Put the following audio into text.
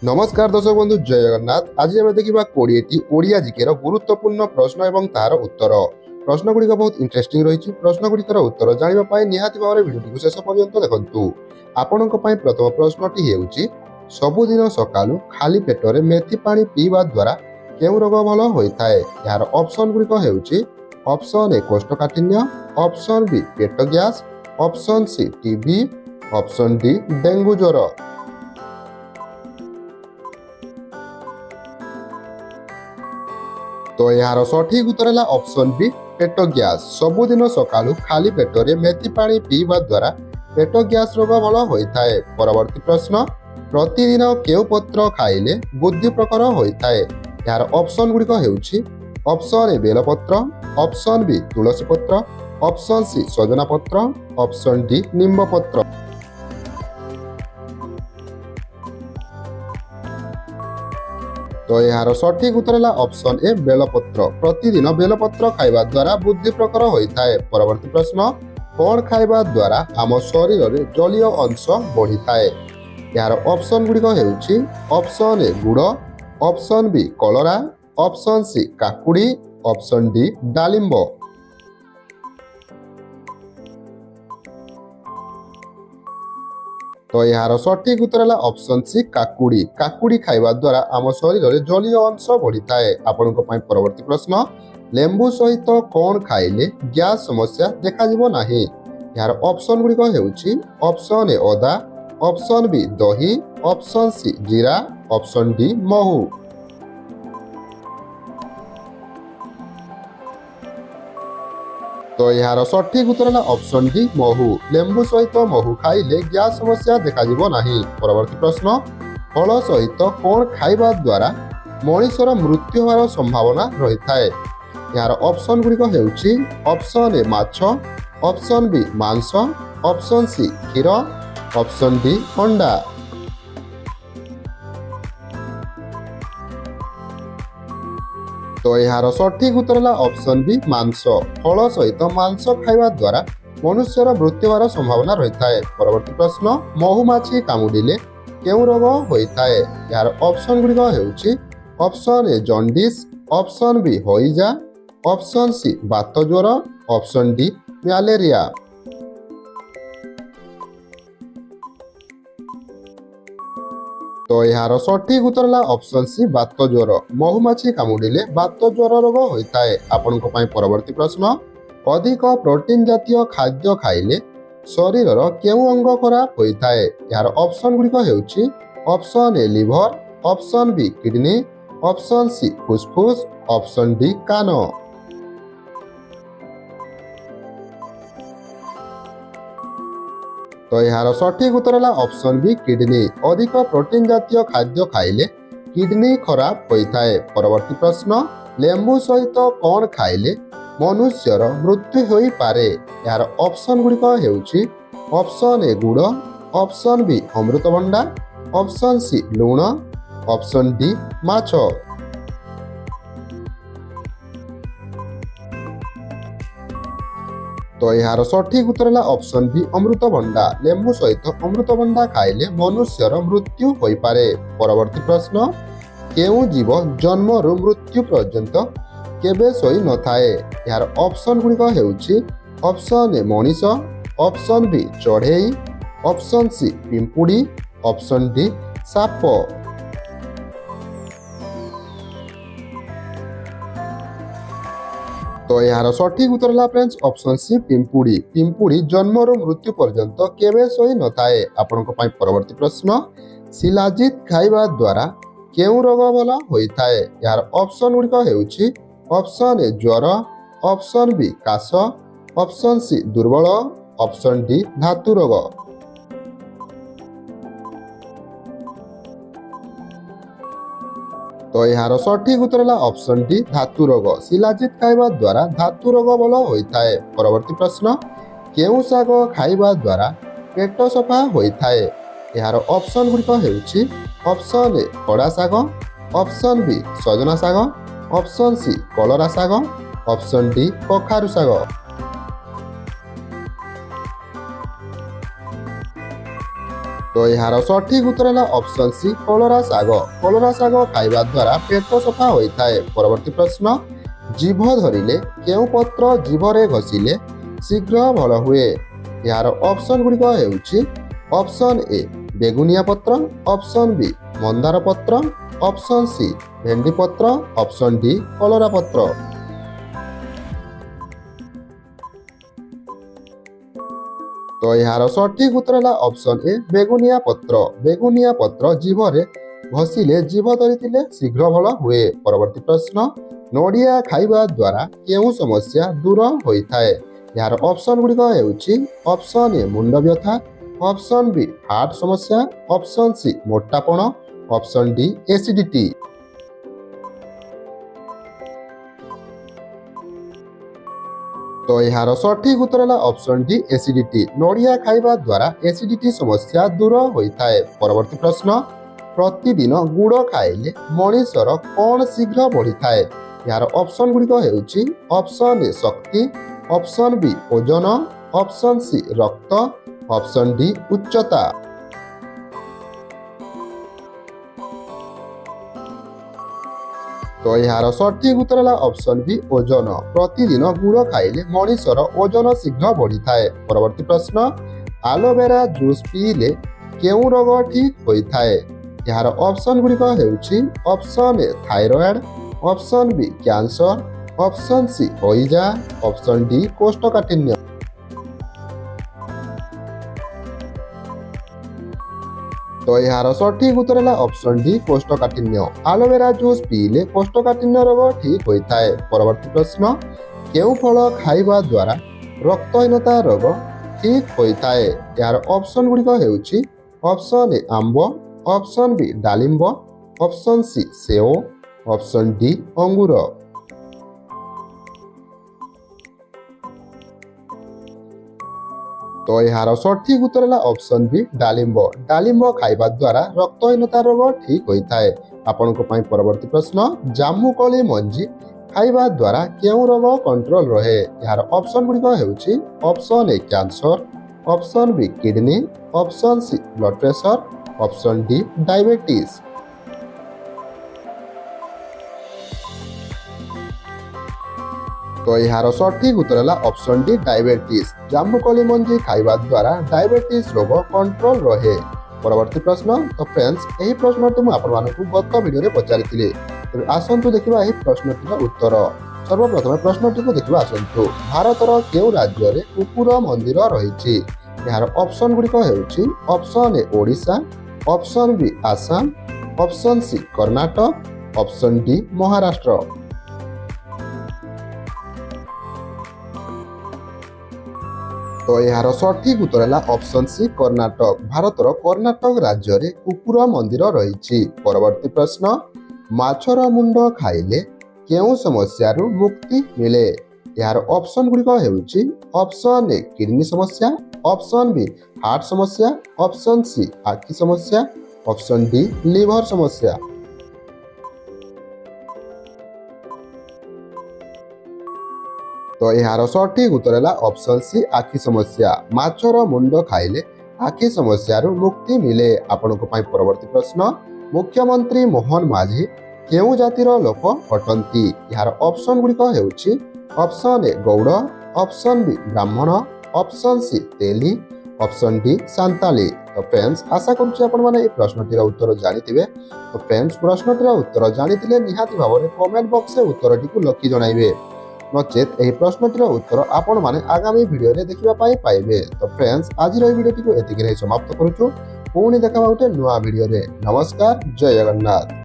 नमस्कार दर्शक बंधु जय जगन्नाथ। आज आम देखा 20 ओडिया जीके गुरुत्वपूर्ण प्रश्न और तार उत्तर। प्रश्नगुड़िक बहुत इंटरेस्टिंग रही। प्रश्नगुड़िकर उत्तर जानापी निहाती भाव भिडियो शेष पर्यंत देखु। आपण प्रथम प्रश्नटी होउछि सबुदिन सकालू खाली पेटरे मेथी पानी पीवा द्वारा केउ रोग भल होइथाय। यार ऑप्शन गुड़िक होउछि ऑप्शन ए कोष्ठकाठिन्य, ऑप्शन बी पेट gas, option C TB, option D dengue ज्वर। तो यार सठिक उत्तर है ऑप्शन बी पेट गैस। सबुदिन सकालू खाली पेटरे मेथी पानी पीवा द्वारा पेट गैस रोग भल होइथाय। परवर्ती प्रश्न प्रतिदिन केउ पत्र खाइले बुद्धि प्रखर होइथाय। यार ऑप्शन गुड़िक होउछि ऑप्शन ए बेलपत्र, ऑप्शन बी तुलसी पत्र, ऑप्शन सी सजना पत्र, ऑप्शन डी निम्ब पत्र। तो यार सठिक उत्तर है ऑप्शन ए बेलपत्र। प्रतिदिन बेलपत्र खाइबा द्वारा बुद्धि प्रखर होइथाय। परवर्ती प्रश्न कौन खाइबा द्वारा आम शरीर में जलीय अंश बढ़ी थाए। यार ऑप्शन गुड़िक होउछि ऑप्शन ए गुड़, ऑप्शन बी कलरा, ऑप्शन सी काकुड़ी, ऑप्शन डी डालिंब। तो यार सठिक उत्तर है ऑप्शन सी काकुड़ी। काकुड़ी खाइबा द्वारा आम शरीर में जलीय अंश बढ़ी थाए। आपण परवर्ती प्रश्न लेंबू सहित कौन खाइले गैस समस्या देखा जिवो नाही। यार ऑप्शन गुड़िक होउछि ऑप्शन ए अदा, ऑप्शन बी दही, ऑप्शन सी जीरा, ऑप्शन डी महू। तो यार सठिक उत्तर है ऑप्शन डी महू। लेंबू सहित महू खाइले गैस समस्या देखा जिवो नाही। परवर्ती प्रश्न फल सहित कौन खाइबा द्वारा मनुष्यर मृत्यु होवार संभावना रही थाए। यार ऑप्शन गुड़िक होउछि ऑप्शन ए माछ, ऑप्शन बी मांस, ऑप्शन सी क्षीर, ऑप्शन डी अंडा। तो यार सठिक उत्तर है ऑप्शन बी मांस। फल सहित मांस खाइबा द्वारा मनुष्यर मृत्यु होवार संभावना रही थाए। परवर्ती प्रश्न महुमाछी कामुडिले केउ रोग होइथाय। यार ऑप्शन गुड़िक होउछि option A jaundice, option B हइजा, ऑप्शन सी बात ज्वर, ऑप्शन डी मलेरिया। तो यार सठिक उत्तर है ऑप्शन सी बात ज्वर। महुमाछी कामुडिले बात ज्वर रोग होइथाय। आपण परवर्ती प्रश्न अधिक प्रोटीन जातीय खाद्य खाइले शरीर केउ अंग खराब होइथाय। यार ऑप्शन गुड़िक होउछि option A liver, option B kidney, option C फुसफुस, ऑप्शन डी कान। तो यार सठिक उत्तर है ऑप्शन बी किडनी। अधिक प्रोटीन जातीय खाद्य खाइले किडनी खराब होइथाय। परवर्ती प्रश्न लेंबू सहित कौन खाइले मनुष्यर मृत्यु होई पारे। यार ऑप्शन गुड़िक होउछि ऑप्शन ए गुड़, ऑप्शन बी अमृतभंडा, ऑप्शन सी लूण, ऑप्शन डी माछ। तो यार सठिक उत्तर है ऑप्शन बी अमृतभंडा। लेंबू सहित अमृतभंडा खाइले मनुष्यर मृत्यु होई पारे। परवर्ती प्रश्न केउ जीव जन्म रु मृत्यु पर्यंत केबे सोई न थाए। यार ऑप्शन गुड़िक होउछि ऑप्शन ए मनीष, ऑप्शन बी चढ़ेई, ऑप्शन सी पिंपुड़ी, ऑप्शन डी साप। तो यार सठिक उत्तर है फ्रेंड्स ऑप्शन सी पिंपुड़ी। पिंपुड़ी जन्म रु मृत्यु पर्यंत केबे सोई न थाए। आपण परवर्ती प्रश्न शिलाजित खाइबा द्वारा केउ रोग भल होइथाय। यार ऑप्शन गुड़िक होउछि ऑप्शन ए ज्वर, ऑप्शन बी काश, ऑप्शन सी दुर्बल, ऑप्शन डी धातु रोग। तो यार सठिक उत्तर है ऑप्शन डी धातु रोग। शिलाजित खाइबा द्वारा धातु रोग भल होइथाय। परवर्ती प्रश्न केउ शाग खाइबा द्वारा पेट सफा होइथाय। यार ऑप्शन गुड़िक होउछि ऑप्शन ए खड़ा शाग, ऑप्शन बी सजना शाग, ऑप्शन सी कलरा शाग, ऑप्शन डी कखारु शाग। तो यार सठिक उत्तर है ऑप्शन सी कलरा शाग। कलरा शाग खाइबा द्वारा पेट सफा होता है। परवर्ती प्रश्न जीभ धरिले केउ पत्र जीभरे घषिले शीघ्र भल हुए। यार ऑप्शन गुड़िक हेउछि ऑप्शन ए बेगुनिया पत्र, ऑप्शन बी मंदार पत्र, ऑप्शन सी भेंडी पत्र, ऑप्शन डी कलरा पत्र। तो यार सठिक उत्तर है ऑप्शन ए बेगुनिया पत्र। बेगुनिया पत्र जीभरे घषिले जीभ धरिथिले शीघ्र भल हुए। परवर्ती प्रश्न नड़िया खाइबा द्वारा केउ समस्या दूर होइथाए। यार ऑप्शन गुड़िक हेउछि ऑप्शन ए मुंड व्यथा, ऑप्शन बी हार्ट समस्या, ऑप्शन सी मोटापण, ऑप्शन डी एसिडिटी। तो यार सठिक उत्तर है ऑप्शन डी एसिडिटी। नड़िया खाइबा द्वारा एसिडिटी समस्या दूर होइथाए। परवर्ती प्रश्न प्रतिदिन गुड़ खाइले मनीषर कौन शीघ्र बढ़ी थाए। यार ऑप्शन गुड़िक हेउछि ऑप्शन ए शक्ति, ऑप्शन बी ओजन, ऑप्शन सी रक्त, ऑप्शन डी उच्चता। तो यार सठिक उत्तर है ऑप्शन बी ओजन। प्रतिदिन गुड़ खाइले मनीषर ओजन शीघ्र बढ़ी थाए। परवर्ती प्रश्न एलोवेरा जूस पीले केउ रोग ठीक होइथाए। यार ऑप्शन गुड़िक हेउछि option A thyroid, option B cancer, option C हइजा, ऑप्शन डी कोष्ठकाठिन्य। तो यार सठिक उत्तर है ऑप्शन डी कोष्ठकाठिन्य। एलोवेरा जूस पीले कोष्ठकाठिन्य रोग ठीक होइथाए। परवर्ती प्रश्न केउ फल खाइबा द्वारा रक्तहीनता रोग ठीक होइथाए। यार ऑप्शन गुड़िक हेउछि ऑप्शन ए आंब, ऑप्शन बी डालिंब, ऑप्शन सी सेव, ऑप्शन डी अंगूर। तो यार सठिक उत्तर है ऑप्शन बी डालिंब। डालिंब खाइबा द्वारा रक्तहीनता रोग ठीक होइथाए। आपनको पई परवर्ती प्रश्न जामुकोली मंजी खाइबा द्वारा केउ रोग कंट्रोल रहे। यार ऑप्शन गुड़िक हेउछि option A cancer, option B kidney, option C blood pressure, option D diabetes. तो यार सठिक उत्तर है ऑप्शन डी डायबिटीज। जामुकोली मंजी खाइबा द्वारा डायबिटीज रोग कंट्रोल रहे। परवर्ती प्रश्न तो फ्रेंड्स यही प्रश्नटी मु आपण मानकु गत वीडियो रे पचारिथिले। तो आसंतु देखिबा एही प्रश्नटीर उत्तर। सर्वप्रथम प्रश्नटी को देखिबा आसंतु भारतर केउ राज्य रे कुकुर मंदिर रहिछि। यार ऑप्शन गुड़िक हेउछि option A Odisha, option B Assam, option C Karnataka, option D Maharashtra. तो यार सठिक उत्तर है ऑप्शन सी कर्नाटक। भारतर कर्नाटक राज्य रे कुकुर मंदिर रहिछि। परवर्ती प्रश्न माछर मुंड खाइले केउ समस्या रु मुक्ति मिले। यार ऑप्शन गुड़िक हेउछि ऑप्शन ए किडनी समस्या, ऑप्शन बी हार्ट समस्या, ऑप्शन सी आखि समस्या, ऑप्शन डी लिवर समस्या। तो यार सठिक उत्तर है ऑप्शन सी आखि समस्या। माछर मुंड खाइले आखि समस्या रु मुक्ति मिले। आपनको पई परवर्ती प्रश्न मुख्यमंत्री मोहन माझी केउ जातिर लोक अटंती। यार ऑप्शन गुड़िक हेउछि ऑप्शन ए गौड़, ऑप्शन बी ब्राह्मण, ऑप्शन सी तेली, ऑप्शन डी सांताली। तो फ्रेंड्स आशा करूछि आपण माने ए प्रश्नटीर उत्तर जानिथिबे। तो फ्रेंड्स प्रश्नटीर उत्तर जानिथिले निहाती भाबरे कमेंट बॉक्स रे उत्तरटी को लिखि जणाइबे। नचेत एही प्रश्नटीर उत्तर आपण माने आगामी वीडियो रे देखिबा पाइबे। तो फ्रेंड्स आज वीडियोटी को एतिके समाप्त करूछु। पुणी देखा गोटे नुआ वीडियो रे। नमस्कार, जय जगन्नाथ।